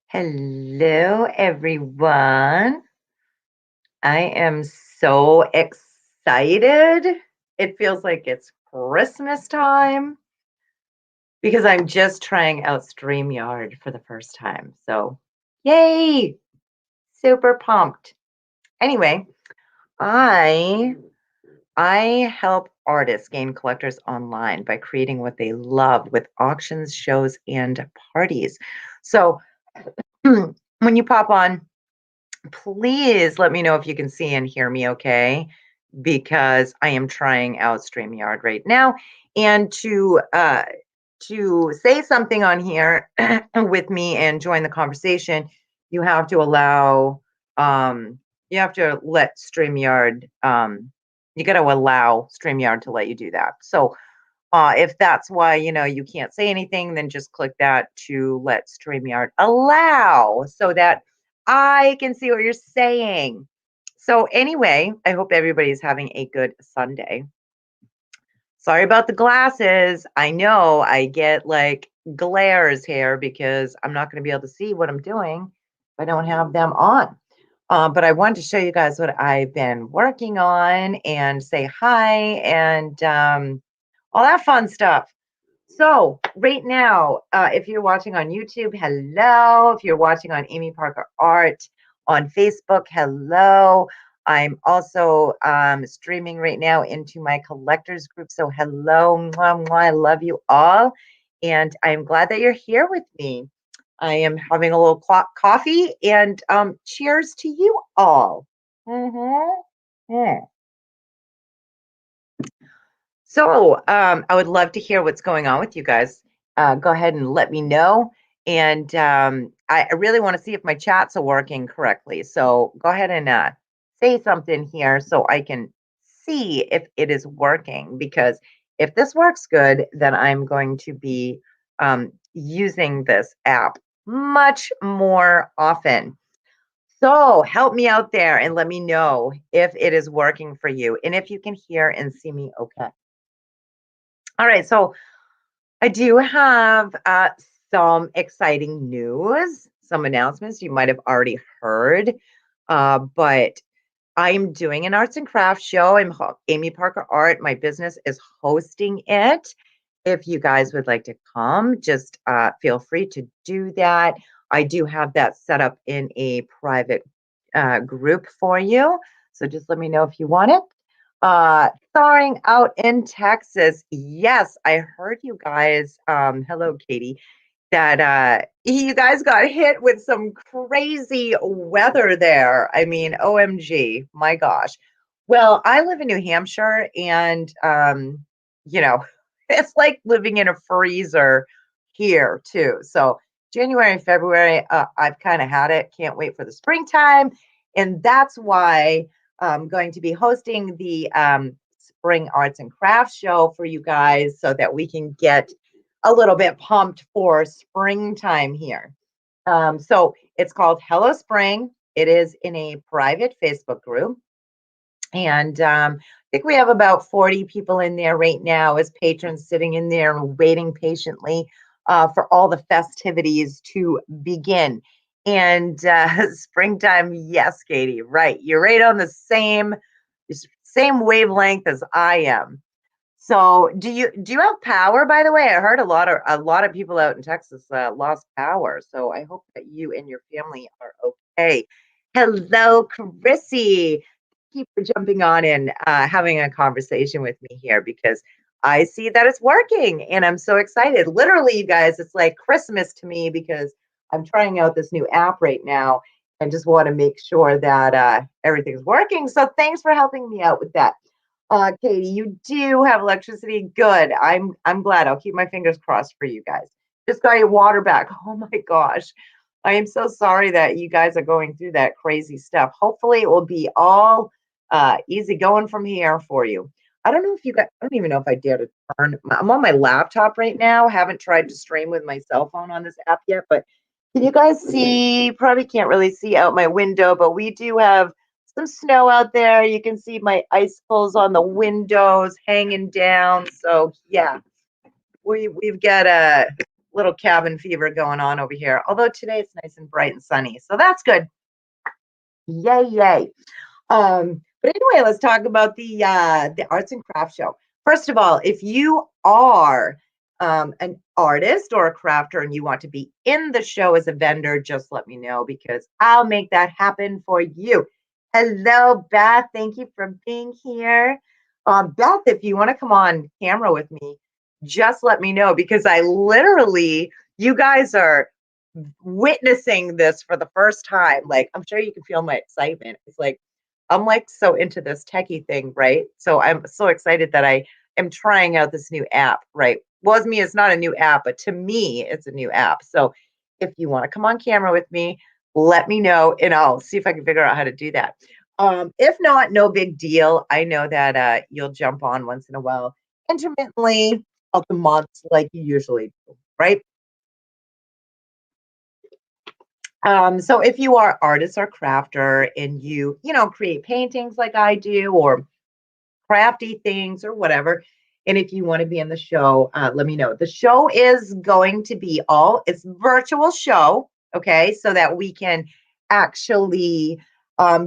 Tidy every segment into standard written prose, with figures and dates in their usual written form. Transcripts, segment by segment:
Hello, everyone. I am so excited. It feels like it's Christmas time because I'm just trying out StreamYard for the first time. So, yay! Super pumped. Anyway, I I help artists gain collectors online by creating what they love with auctions, shows, and parties. So, when you pop on, please let me know if you can see and hear me okay, because I am trying out StreamYard right now. And to say something on here with me and join the conversation, you have to allow you have to let StreamYard you got to allow StreamYard to let you do that. So if that's why you can't say anything, then just click that to let StreamYard allow so that I can see what you're saying. So anyway, I hope everybody's having a good Sunday. Sorry about the glasses. I know I get like glares here because I'm not going to be able to see what I'm doing if I don't have them on. But I wanted to show you guys what I've been working on and say hi and all that fun stuff. So right now, if you're watching on YouTube, hello. If you're watching on Amy Parker Art on Facebook, hello. I'm also streaming right now into my collectors group. So hello, mwah, mwah, I love you all. And I'm glad that you're here with me. I am having a little coffee and cheers to you all. Mm-hmm. So, I would love to hear what's going on with you guys. Go ahead and let me know. And I really want to see if my chats are working correctly. So go ahead and say something here so I can see if it is working. Because if this works good, then I'm going to be using this app much more often. So help me out there and let me know if it is working for you and if you can hear and see me okay. All right, so I do have some exciting news, some announcements you might have already heard, but I'm doing an arts and crafts show. Amy Parker Art. My business is hosting it. If you guys would like to come, just feel free to do that. I do have that set up in a private group for you. So just let me know if you want it. Starring out in Texas. Yes, I heard you guys. Hello, Katie. That you guys got hit with some crazy weather there. I mean, OMG, my gosh. Well, I live in New Hampshire, and you know, it's like living in a freezer here too. So January and February, I've kind of had it. Can't wait for the springtime, and that's why I'm going to be hosting the Spring Arts and Crafts Show for you guys, so that we can get a little bit pumped for springtime here. So it's called Hello Spring. It is in a private Facebook group. And I think we have about 40 people in there right now as patrons sitting in there waiting patiently for all the festivities to begin. And springtime, yes, Katie, right. You're right on the same wavelength as I am. So, do you have power, by the way? I heard a lot of people out in Texas lost power. So I hope that you and your family are okay. Hello, Chrissy. Keep jumping on and having a conversation with me here because I see that it's working and I'm so excited. Literally, you guys, it's like Christmas to me because I'm trying out this new app right now and just want to make sure that everything's working. So thanks for helping me out with that. Katie, you do have electricity. Good. I'm glad. I'll keep my fingers crossed for you guys. Just got your water back. Oh my gosh. I am so sorry that you guys are going through that crazy stuff. Hopefully it will be all easy going from here for you. I don't know if you guys, I don't even know if I dare to turn. I'm on my laptop right now. Haven't tried to stream with my cell phone on this app yet, but can you guys see? Probably can't really see out my window, but we do have some snow out there. You can see my icicles on the windows hanging down. So yeah, we've got little cabin fever going on over here. Although today it's nice and bright and sunny, so that's good. Yay, yay. But anyway, let's talk about the arts and crafts show. First of all, if you are an artist or a crafter and you want to be in the show as a vendor, just let me know because I'll make that happen for you. Hello, Beth. Thank you for being here. Beth, if you want to come on camera with me, just let me know because I literally, you guys are witnessing this for the first time. Like, I'm sure you can feel my excitement. It's like, I'm like so into this techie thing, right? So I'm so excited that I am trying out this new app, right? Well, to me, it's not a new app, but to me, it's a new app. So if you want to come on camera with me, let me know and I'll see if I can figure out how to do that. If not, no big deal. I know that you'll jump on once in a while, intermittently, of the months like you usually do, right? So if you are artist or crafter and you know, create paintings like I do or crafty things or whatever, and if you want to be in the show, let me know. The show is going to be it's virtual show, okay, so that we can actually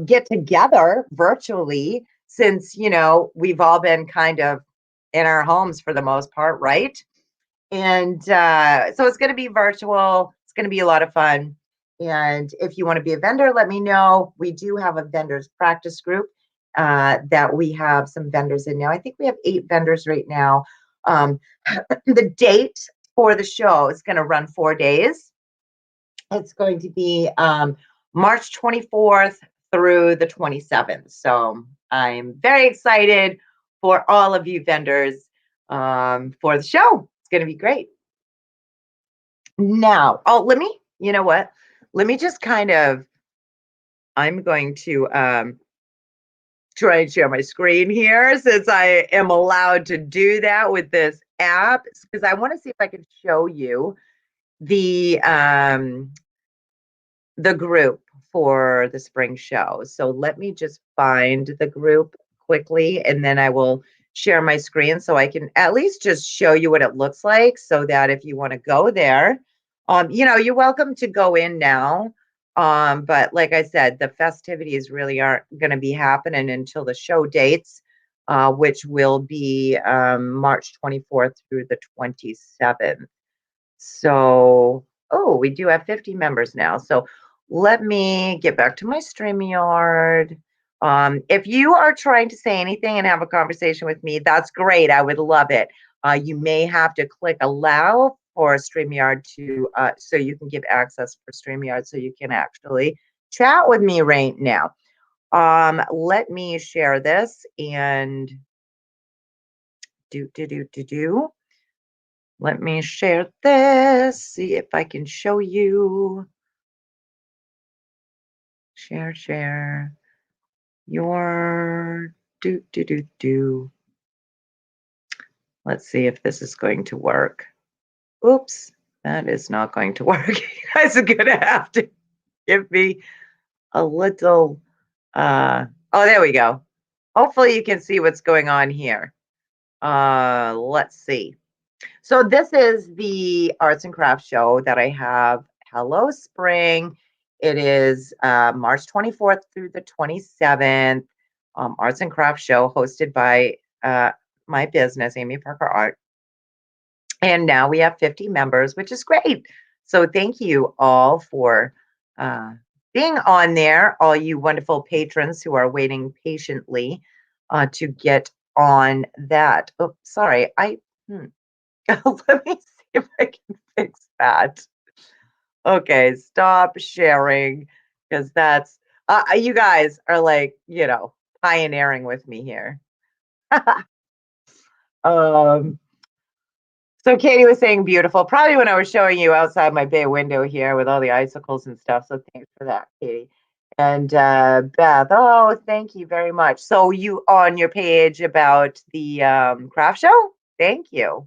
get together virtually since, you know, we've all been kind of in our homes for the most part, right? And so it's going to be virtual. It's going to be a lot of fun. And if you want to be a vendor, let me know. We do have a vendors practice group that we have some vendors in now. I think we have 8 vendors right now. Um, the date for the show is going to run 4 days. It's going to be March 24th through the 27th. So I'm very excited for all of you vendors for the show. It's going to be great. Now, you know what? Let me just I'm going to try and share my screen here since I am allowed to do that with this app because I want to see if I can show you the um, the group for the spring show. So let me just find the group quickly and then I will share my screen so I can at least just show you what it looks like so that if you want to go there, you know, you're welcome to go in now. But like I said, the festivities really aren't going to be happening until the show dates, which will be March 24th through the 27th. So, oh, we do have 50 members now. So let me get back to my StreamYard. If you are trying to say anything and have a conversation with me, that's great. I would love it. You may have to click allow for StreamYard to so you can give access for StreamYard so you can actually chat with me right now. Let me share this and do. Let me share this, see if I can show you. Share your do. Let's see if this is going to work. Oops, that is not going to work. You guys are gonna have to give me a little, oh, there we go. Hopefully you can see what's going on here. Let's see. So this is the arts and crafts show that I have. Hello, spring. It is March 24th through the 27th. Arts and crafts show hosted by my business, Amy Parker Art. And now we have 50 members, which is great. So thank you all for being on there, all you wonderful patrons who are waiting patiently to get on that. Oh, sorry. Let me see if I can fix that. Okay, stop sharing because that's you guys are like, you know, pioneering with me here. um so Katie was saying beautiful, probably when I was showing you outside my bay window here with all the icicles and stuff. So thanks for that, Katie. And Beth, oh, thank you very much. So you on your page about the craft show? Thank you.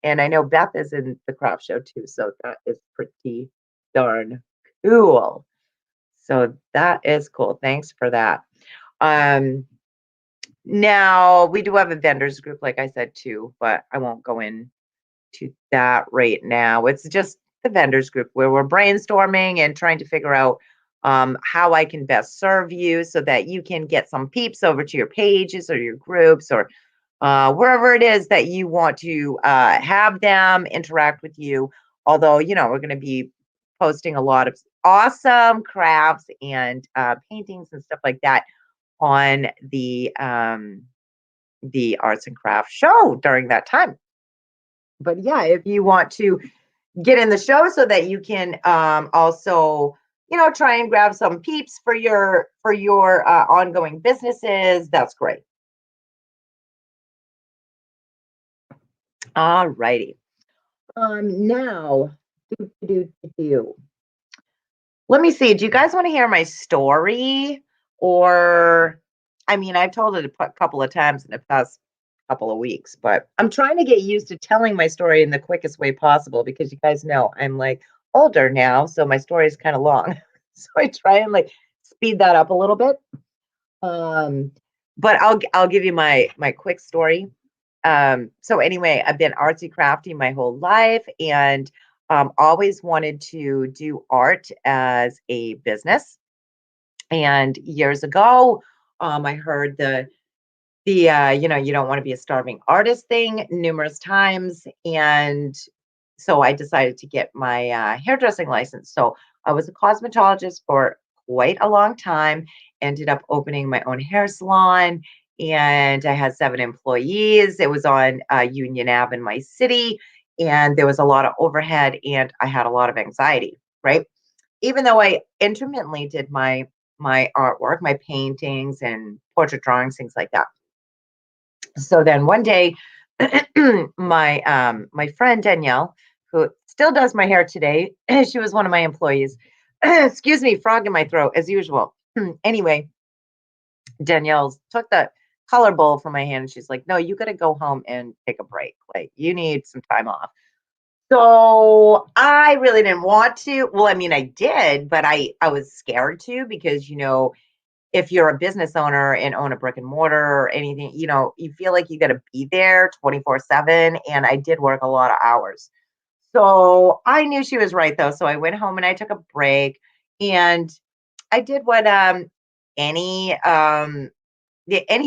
And I know Beth is in the craft show too, so that is pretty darn cool. So that is cool. Thanks for that. Um, Now we do have a vendors group, like I said too, but I won't go in to that right now. It's just the vendors group where we're brainstorming and trying to figure out how I can best serve you so that you can get some peeps over to your pages or your groups or wherever it is that you want to have them interact with you. Although, we're going to be posting a lot of awesome crafts and paintings and stuff like that on the arts and crafts show during that time. But yeah, if you want to get in the show so that you can also, try and grab some peeps for your ongoing businesses, that's great. All righty. Now, do, do, do, do. Let me see. Do you guys want to hear my story? Or, I mean, I've told it a couple of times in the past couple of weeks, but I'm trying to get used to telling my story in the quickest way possible because you guys know I'm like older now, so my story is kind of long. So I try and like speed that up a little bit. Um, but I'll give you my quick story. So anyway, I've been artsy crafty my whole life and always wanted to do art as a business. And years ago, I heard the you don't want to be a starving artist thing numerous times, and so I decided to get my hairdressing license. So I was a cosmetologist for quite a long time, ended up opening my own hair salon, and I had 7 employees. It was on Union Ave in my city, and there was a lot of overhead, and I had a lot of anxiety, right? Even though I intermittently did my artwork, my paintings and portrait drawings, things like that. So then one day, my friend Danielle, who still does my hair today, she was one of my employees. Excuse me, frog in my throat as usual. Anyway, Danielle took the color bowl from my hand and she's like, "No, you got to go home and take a break. Like you need some time off." So I really didn't want to. Well, I mean, I did, but I was scared to because if you're a business owner and own a brick and mortar or anything, you feel like you got to be there 24/7. And I did work a lot of hours. So I knew she was right though. So I went home and I took a break and I did what any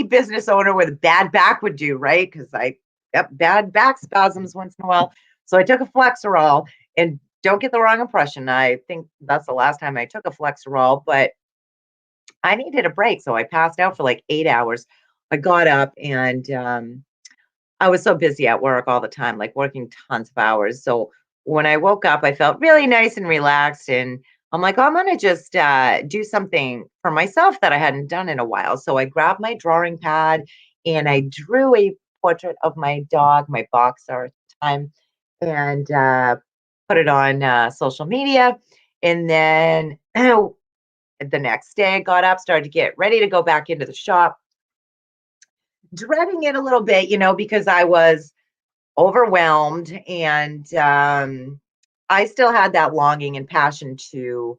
business owner with a bad back would do, right? Because I got bad back spasms once in a while. So I took a Flexerol and don't get the wrong impression. I think that's the last time I took a Flexerol, but I needed a break, so I passed out for like 8 hours. I got up and, I was so busy at work all the time, like working tons of hours. So when I woke up, I felt really nice and relaxed, and I'm like, "Oh, I'm gonna just, do something for myself that I hadn't done in a while." So I grabbed my drawing pad and I drew a portrait of my dog, my boxer at the time, and, put it on, social media, and then the next day, I got up, started to get ready to go back into the shop, dreading it a little bit, because I was overwhelmed and I still had that longing and passion to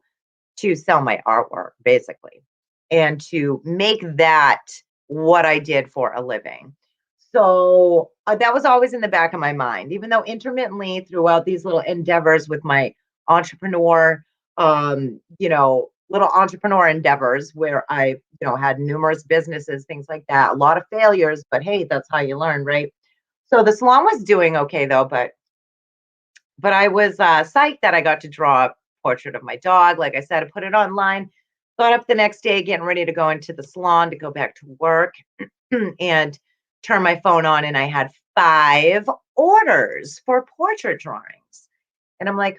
sell my artwork, basically, and to make that what I did for a living. So that was always in the back of my mind, even though intermittently throughout these little endeavors with my entrepreneur, little entrepreneur endeavors where I, had numerous businesses, things like that, a lot of failures, but hey, that's how you learn, right? So the salon was doing okay though, but I was psyched that I got to draw a portrait of my dog. Like I said, I put it online, got up the next day, getting ready to go into the salon to go back to work and turn my phone on. And I had 5 orders for portrait drawings. And I'm like,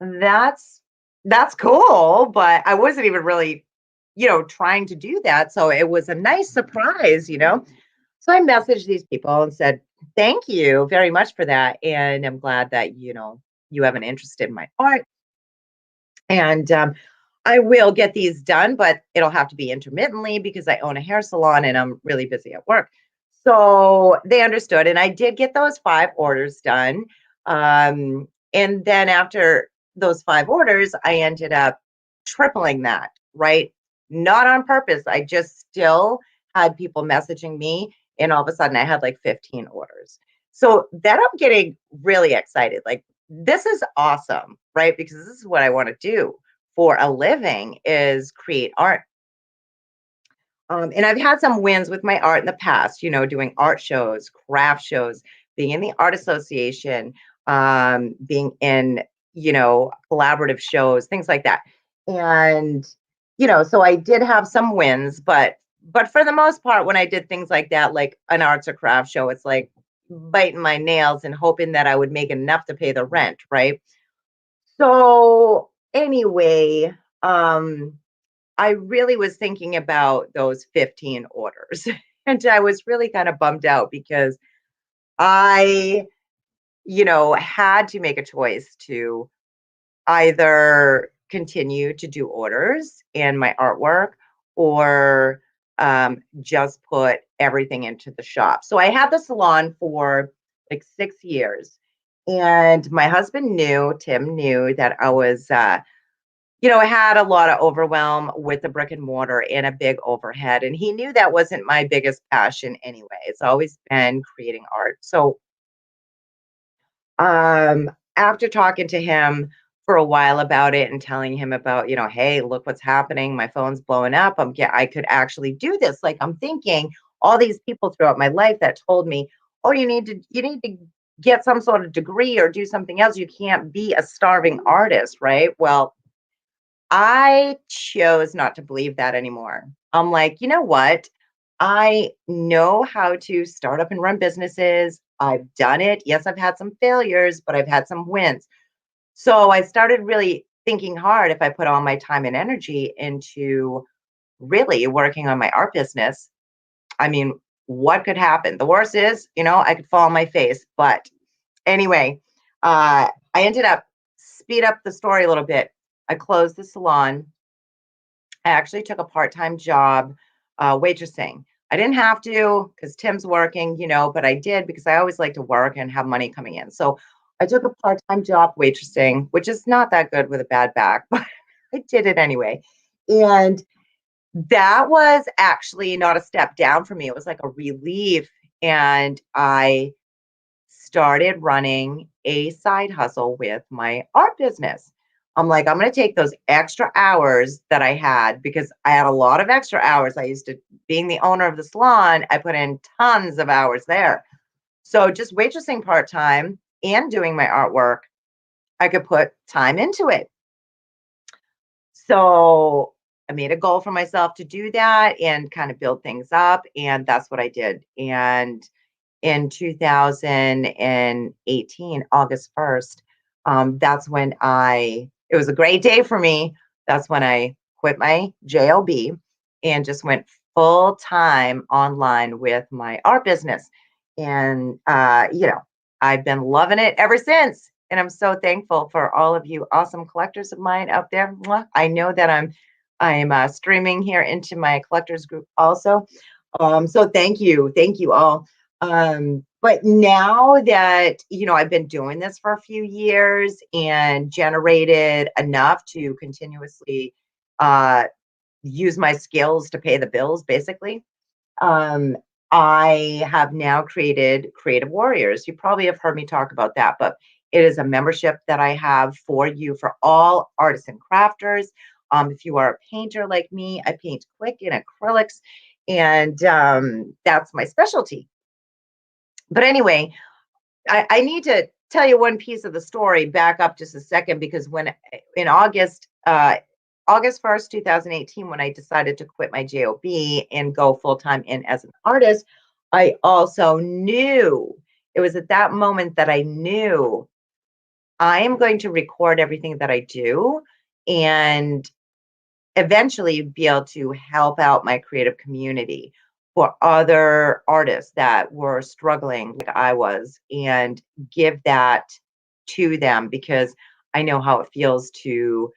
that's that's cool, but I wasn't even really, trying to do that. So it was a nice surprise. So I messaged these people and said, "Thank you very much for that. And I'm glad that, you have an interest in my art. And I will get these done, but it'll have to be intermittently because I own a hair salon and I'm really busy at work." So they understood. And I did get those 5 orders done. And then after those 5 orders, I ended up tripling that, right? Not on purpose. I just still had people messaging me. And all of a sudden, I had like 15 orders. So then I'm getting really excited. Like, this is awesome, right? Because this is what I want to do for a living is create art. And I've had some wins with my art in the past, doing art shows, craft shows, being in the art association, being in, collaborative shows, things like that. And, so I did have some wins, but for the most part, when I did things like that, like an arts or craft show, it's like biting my nails and hoping that I would make enough to pay the rent, right? So anyway, um, I really was thinking about those 15 orders. And I was really kind of bummed out because I, had to make a choice to either continue to do orders and my artwork or just put everything into the shop. So I had the salon for like 6 years. And my husband Tim knew that I was I had a lot of overwhelm with the brick and mortar and a big overhead. And he knew that wasn't my biggest passion anyway. It's always been creating art. So after talking to him for a while about it and telling him about, hey, look what's happening. My phone's blowing up. I could actually do this. Like I'm thinking all these people throughout my life that told me, oh, you need to get some sort of degree or do something else. You can't be a starving artist, right? Well, I chose not to believe that anymore. I'm like, you know what? I know how to start up and run businesses. I've done it. Yes, I've had some failures, but I've had some wins. So I started really thinking hard if I put all my time and energy into really working on my art business. I mean, what could happen? The worst is, I could fall on my face. But anyway, I ended up speed up the story a little bit. I closed the salon. I actually took a part-time job, waitressing. I didn't have to because Tim's working, but I did because I always like to work and have money coming in. So I took a part-time job waitressing, which is not that good with a bad back, but I did it anyway. And that was actually not a step down for me. It was like a relief. And I started running a side hustle with my art business. I'm like, I'm going to take those extra hours that I had because I had a lot of extra hours. I used to, being the owner of the salon, I put in tons of hours there. So just waitressing part time and doing my artwork, I could put time into it. So I made a goal for myself to do that and kind of build things up. And that's what I did. And in 2018, August 1st, that's when it was a great day for me. That's when I quit my job and just went full time online with my art business. And, I've been loving it ever since. And I'm so thankful for all of you awesome collectors of mine out there. Mwah. I know that I'm streaming here into my collectors group also. So thank you all. But now that, I've been doing this for a few years and generated enough to continuously uh, use my skills to pay the bills, basically, um, I have now created Creative Warriors. You probably have heard me talk about that, but it is a membership that I have for you for all artists and crafters. If you are a painter like me, I paint quick in acrylics, and that's my specialty. But anyway, I need to tell you one piece of the story, back up just a second, because when in August 1st, 2018, when I decided to quit my job and go full-time in as an artist, I also knew, it was at that moment that I knew I am going to record everything that I do and eventually be able to help out my creative community for other artists that were struggling like I was and give that to them because I know how it feels to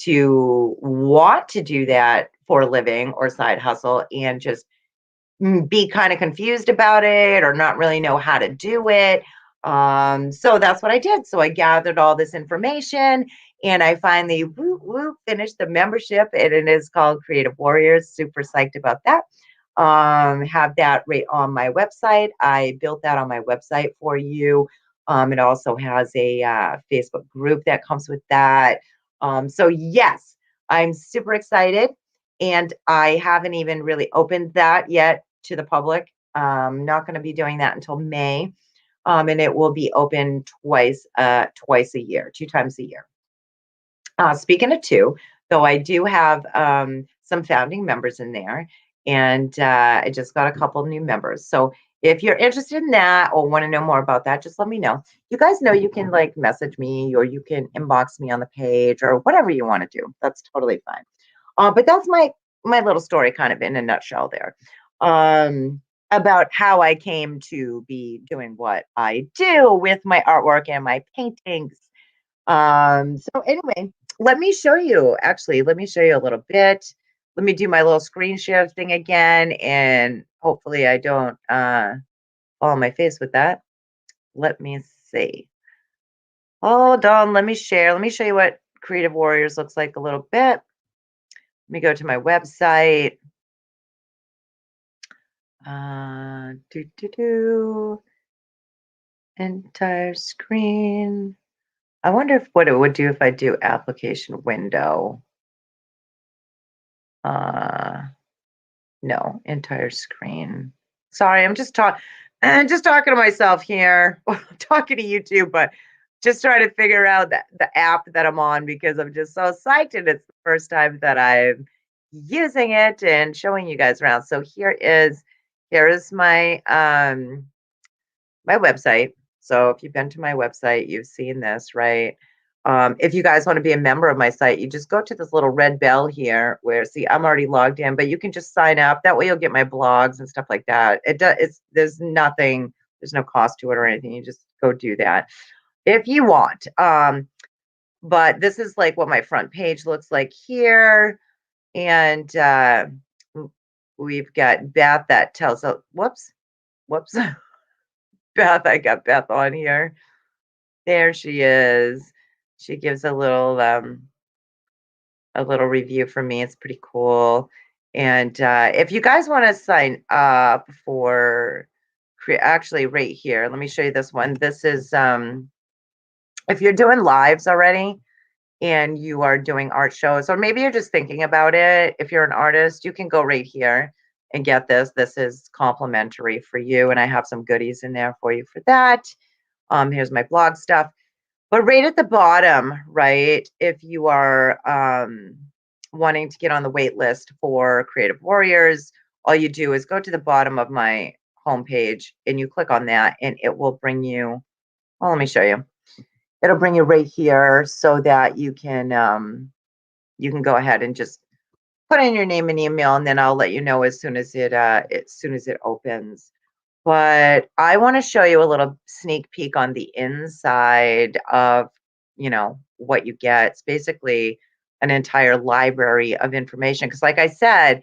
want to do that for a living or side hustle and just be kind of confused about it or not really know how to do it. So that's what I did. So I gathered all this information and I finally finished the membership and it is called Creative Warriors. Super psyched about that. have that right on my website. I built that on my website for you. It also has a Facebook group that comes with that. So yes, I'm super excited, and I haven't even really opened that yet to the public. Not going to be doing that until May, and it will be open twice a year, 2 times a year. Speaking of two, though, I do have some founding members in there, and I just got a couple new members. So if you're interested in that or want to know more about that, just let me know. You guys know you can like message me or you can inbox me on the page or whatever you want to do. That's totally fine. But that's my little story, kind of in a nutshell there, about how I came to be doing what I do with my artwork and my paintings. So anyway, let me show you, actually, let me show you a little bit. Let me do my little screen share thing again, and hopefully I don't fall on my face with that. Let me see. Hold on, let me share. Let me show you what Creative Warriors looks like a little bit. Let me go to my website. Entire screen. I wonder what it would do if I do application window. No, entire screen. Sorry, I'm just talking to myself here, talking to you too, but just trying to figure out the app that I'm on because I'm just so psyched and it's the first time that I'm using it and showing you guys around. So here is my website. So if you've been to my website, you've seen this, right? If you guys want to be a member of my site, you just go to this little red bell here where, see, I'm already logged in, but you can just sign up. That way you'll get my blogs and stuff like that. There's nothing, there's no cost to it or anything. You just go do that if you want. But this is like what my front page looks like here. And we've got Beth that tells us, whoops, Beth, I got Beth on here. There she is. She gives a little review for me. It's pretty cool. And if you guys want to sign up for actually right here, let me show you this one. This is if you're doing lives already and you are doing art shows, or maybe you're just thinking about it. If you're an artist, you can go right here and get this. This is complimentary for you, and I have some goodies in there for you for that. Here's my blog stuff. But right at the bottom, right, if you are wanting to get on the wait list for Creative Warriors, all you do is go to the bottom of my homepage and you click on that, and it will bring you. Well, let me show you. It'll bring you right here so that you can go ahead and just put in your name and email, and then I'll let you know as soon as it opens. But I want to show you a little sneak peek on the inside of, what you get. It's basically an entire library of information. Because like I said,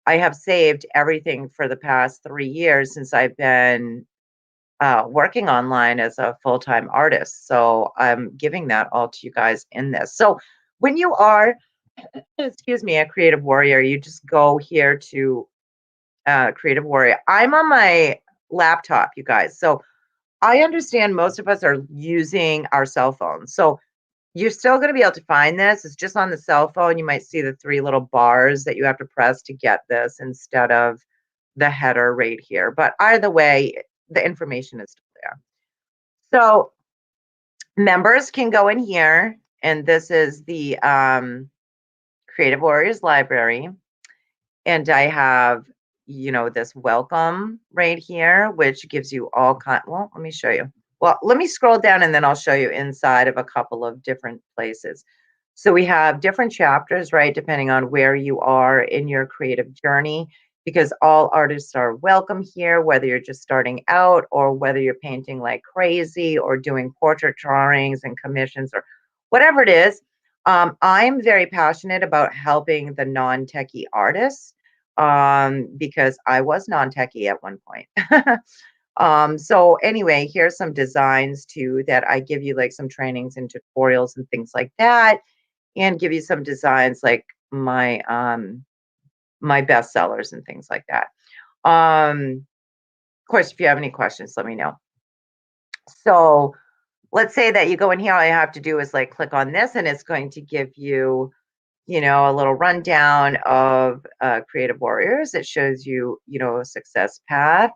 I have saved everything for the past 3 years since I've been working online as a full-time artist. So I'm giving that all to you guys in this. So when you are, excuse me, a creative warrior, you just go here to Creative Warrior. I'm on my laptop, you guys. So I understand most of us are using our cell phones. So you're still going to be able to find this. It's just on the cell phone. You might see the 3 little bars that you have to press to get this instead of the header right here. But either way, the information is still there. So members can go in here, and this is the Creative Warriors Library. And I have, this welcome right here, which gives you all well, let me show you. Well, let me scroll down and then I'll show you inside of a couple of different places. So we have different chapters, right, depending on where you are in your creative journey, because all artists are welcome here, whether you're just starting out or whether you're painting like crazy or doing portrait drawings and commissions or whatever it is. I'm very passionate about helping the non-techie artists because I was non-techie at one point. So anyway, here's some designs too that I give you, like some trainings and tutorials and things like that, and give you some designs like my my bestsellers and things like that. Of course, if you have any questions, let me know. So let's say that you go in here, all you have to do is like click on this and it's going to give you, a little rundown of Creative Warriors. It shows you, a success path.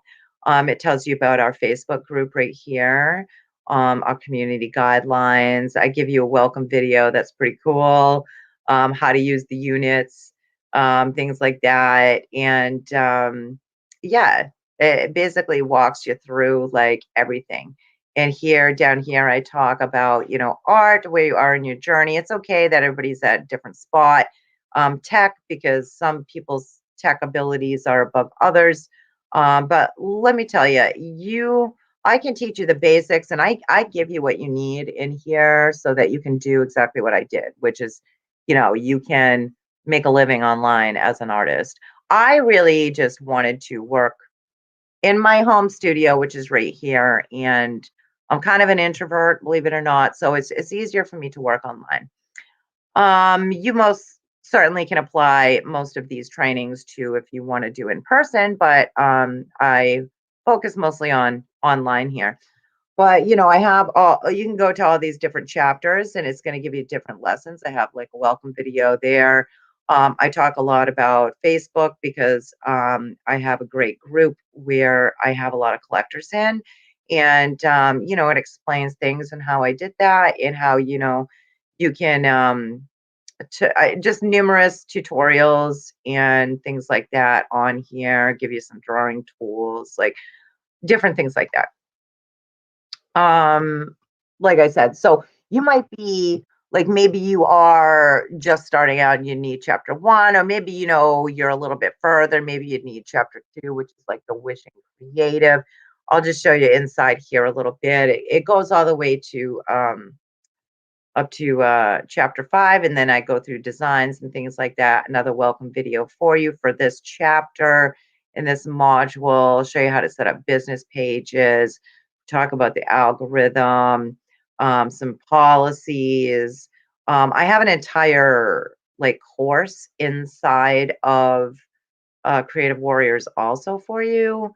It tells you about our Facebook group right here, our community guidelines. I give you a welcome video that's pretty cool, how to use the units, things like that. And yeah, it basically walks you through like everything. And down here, I talk about, art, where you are in your journey. It's okay that everybody's at a different spot. Tech, because some people's tech abilities are above others. But let me tell you, I can teach you the basics and I give you what you need in here so that you can do exactly what I did, which is, you can make a living online as an artist. I really just wanted to work in my home studio, which is right here. And I'm kind of an introvert, believe it or not. So it's easier for me to work online. You most certainly can apply most of these trainings to if you want to do in person, but I focus mostly on online here. But, I have you can go to all these different chapters and it's going to give you different lessons. I have like a welcome video there. I talk a lot about Facebook because I have a great group where I have a lot of collectors in. And, it explains things and how I did that and how, you can just numerous tutorials and things like that on here, give you some drawing tools, like different things like that. Um, like I said, so you might be like maybe you are just starting out and you need chapter 1, or maybe you're a little bit further, maybe you need chapter 2, which is like the wishing creative. I'll just show you inside here a little bit. It goes all the way to up to chapter 5, and then I go through designs and things like that. Another welcome video for you for this chapter in this module, show you how to set up business pages, talk about the algorithm, some policies. I have an entire like course inside of Creative Warriors also for you.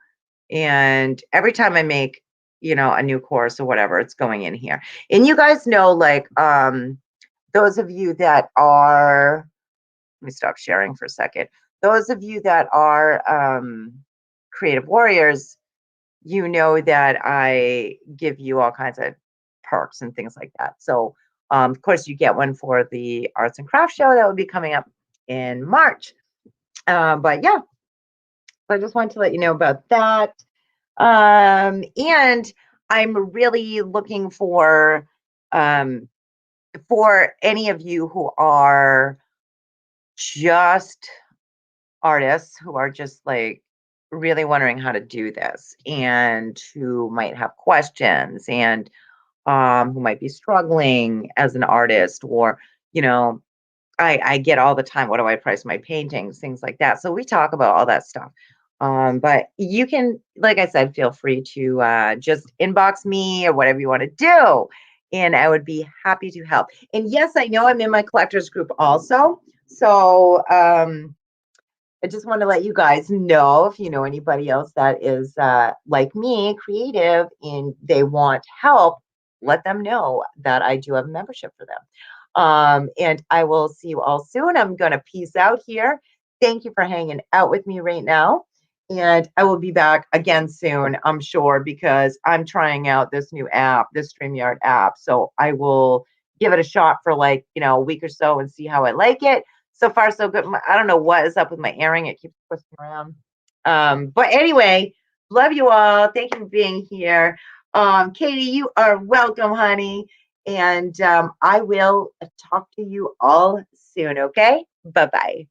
And every time I make, a new course or whatever, it's going in here. And you guys know, like, those of you that are, let me stop sharing for a second. Those of you that are Creative Warriors, you know that I give you all kinds of perks and things like that. So, of course, you get one for the arts and crafts show that will be coming up in March. But yeah, so I just wanted to let you know about that. And I'm really looking um, for any of you who are just artists who are just like really wondering how to do this and who might have questions and who might be struggling as an artist or, you know, I get all the time, what do I price my paintings, things like that. So we talk about all that stuff. But you can, like I said, feel free to just inbox me or whatever you want to do. And I would be happy to help. And yes, I know I'm in my collectors group also. So I just want to let you guys know if you know anybody else that is like me, creative, and they want help, let them know that I do have a membership for them. And I will see you all soon. I'm going to peace out here. Thank you for hanging out with me right now. And I will be back again soon, I'm sure, because I'm trying out this new app, this StreamYard app. So I will give it a shot for like, a week or so and see how I like it. So far, so good. I don't know what is up with my earring. It keeps twisting around. But anyway, love you all. Thank you for being here. Katie, you are welcome, honey. And I will talk to you all soon, okay? Bye-bye.